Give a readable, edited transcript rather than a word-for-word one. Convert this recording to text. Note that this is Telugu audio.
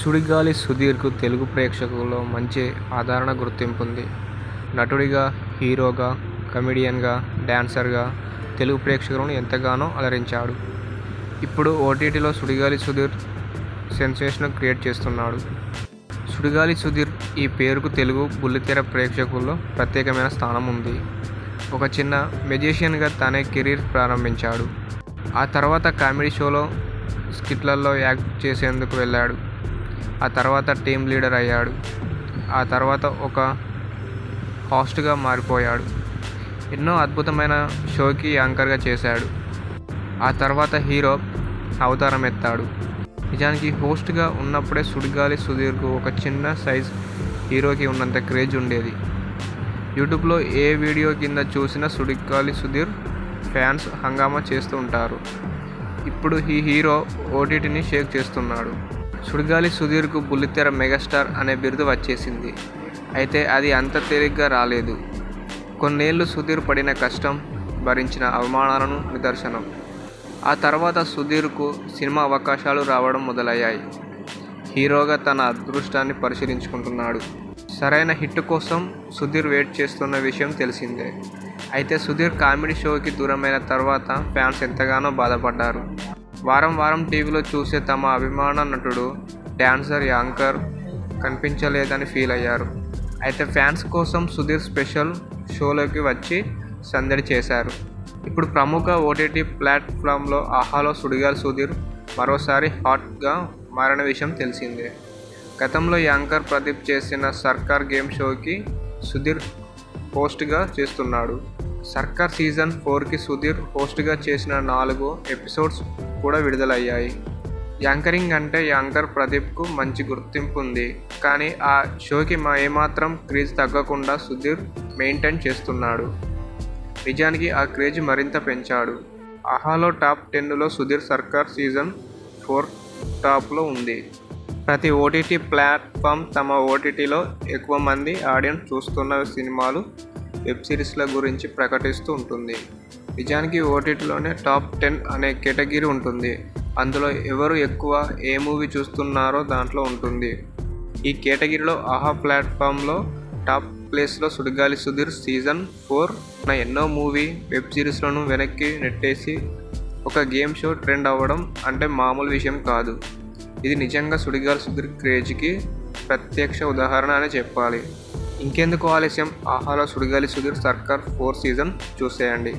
సుడిగాలి సుధీర్కు తెలుగు ప్రేక్షకుల్లో మంచి ఆదరణ, గుర్తింపు ఉంది. నటుడిగా, హీరోగా, కమెడియన్గా, డాన్సర్గా తెలుగు ప్రేక్షకులను ఎంతగానో అలరించాడు. ఇప్పుడు ఓటీటీలో సుడిగాలి సుధీర్ సెన్సేషన్ క్రియేట్ చేస్తున్నాడు. సుడిగాలి సుధీర్ ఈ పేరుకు తెలుగు బుల్లితెర ప్రేక్షకుల్లో ప్రత్యేకమైన స్థానం ఉంది. ఒక చిన్న మెజిషియన్గా తనే కెరీర్ ప్రారంభించాడు. ఆ తర్వాత కామెడీ షోలో స్కిట్లలో యాక్ట్ చేసేందుకు వెళ్ళాడు. ఆ తర్వాత టీమ్ లీడర్ అయ్యాడు. ఆ తర్వాత ఒక హోస్ట్గా మారిపోయాడు. ఎన్నో అద్భుతమైన షోకి యాంకర్గా చేశాడు. ఆ తర్వాత హీరో అవతారం ఎత్తాడు. నిజానికి హోస్ట్గా ఉన్నప్పుడే సుడిగాలి సుధీర్కు ఒక చిన్న సైజ్ హీరోకి ఉన్నంత క్రేజ్ ఉండేది. యూట్యూబ్లో ఏ వీడియో కింద చూసినా సుడిగాలి సుధీర్ ఫ్యాన్స్ హంగామా చేస్తూ ఉంటారు. ఇప్పుడు ఈ హీరో ఓటీటీని షేక్ చేస్తున్నాడు. సుడిగాలి సుధీర్కు బుల్లితెర మెగాస్టార్ అనే బిరుదు వచ్చేసింది. అయితే అది అంత తేలిగ్గా రాలేదు. కొన్నేళ్లు సుధీర్ పడిన కష్టం, భరించిన అవమానాలను నిదర్శనం. ఆ తర్వాత సుధీర్కు సినిమా అవకాశాలు రావడం మొదలయ్యాయి. హీరోగా తన అదృష్టాన్ని పరిశీలించుకుంటున్నాడు. సరైన హిట్ కోసం సుధీర్ వెయిట్ చేస్తున్న విషయం తెలిసిందే. అయితే సుధీర్ కామెడీ షోకి దూరమైన తర్వాత ఫ్యాన్స్ ఎంతగానో బాధపడ్డారు. వారం వారం టీవీలో చూసే తమ అభిమాన నటుడు, డాన్సర్, యాంకర్ కనిపించలేదని ఫీల్ అయ్యారు. అయితే ఫ్యాన్స్ కోసం సుధీర్ స్పెషల్ షోలోకి వచ్చి సందడి చేశారు. ఇప్పుడు ప్రముఖ ఓటీటీ ప్లాట్ఫామ్లో ఆహాలో సుడిగాలి సుధీర్ మరోసారి హాట్గా మారిన విషయం తెలిసిందే. గతంలో యాంకర్ ప్రదీప్ చేసిన సర్కార్ గేమ్ షోకి సుధీర్ హోస్ట్గా చేస్తున్నాడు. సర్కార్ సీజన్ 4కి సుధీర్ హోస్ట్గా చేసిన 4 ఎపిసోడ్స్ కూడా విడుదలయ్యాయి. యాంకరింగ్ అంటే యాంకర్ ప్రదీప్కు మంచి గుర్తింపు ఉంది. కానీ ఆ షోకి ఏమాత్రం క్రేజ్ తగ్గకుండా సుధీర్ మెయింటైన్ చేస్తున్నాడు. నిజానికి ఆ క్రేజ్ మరింత పెంచాడు. ఆహాలో టాప్ 10లో సుధీర్ సర్కార్ సీజన్ 4 టాప్లో ఉంది. ప్రతి ఓటీటీ ప్లాట్ఫామ్ తమ ఓటీటీలో ఎక్కువ మంది ఆడియన్స్ చూస్తున్న సినిమాలు, వెబ్ సిరీస్ల గురించి ప్రకటిస్తూ ఉంటుంది. నిజానికి ఓటీటీలోనే టాప్ 10 అనే కేటగిరీ ఉంటుంది. అందులో ఎవరు ఎక్కువ ఏ మూవీ చూస్తున్నారో దాంట్లో ఉంటుంది. ఈ కేటగిరీలో ఆహా ప్లాట్ఫామ్లో టాప్ ప్లేస్లో సుడిగాలి సుధీర్ సీజన్ 4 ఎన్నో మూవీ, వెబ్ సిరీస్లను వెనక్కి నెట్టేసి ఒక గేమ్ షో ట్రెండ్ అవ్వడం అంటే మామూలు విషయం కాదు. ఇది నిజంగా సుడిగాలి సుధీర్ క్రేజ్కి ప్రత్యక్ష ఉదాహరణ అని చెప్పాలి. ఇంకెందుకు ఆలస్యం, ఆహాలో సుడిగాలి సుధీర్ సర్కార్ 4 సీజన్ చూసేయండి.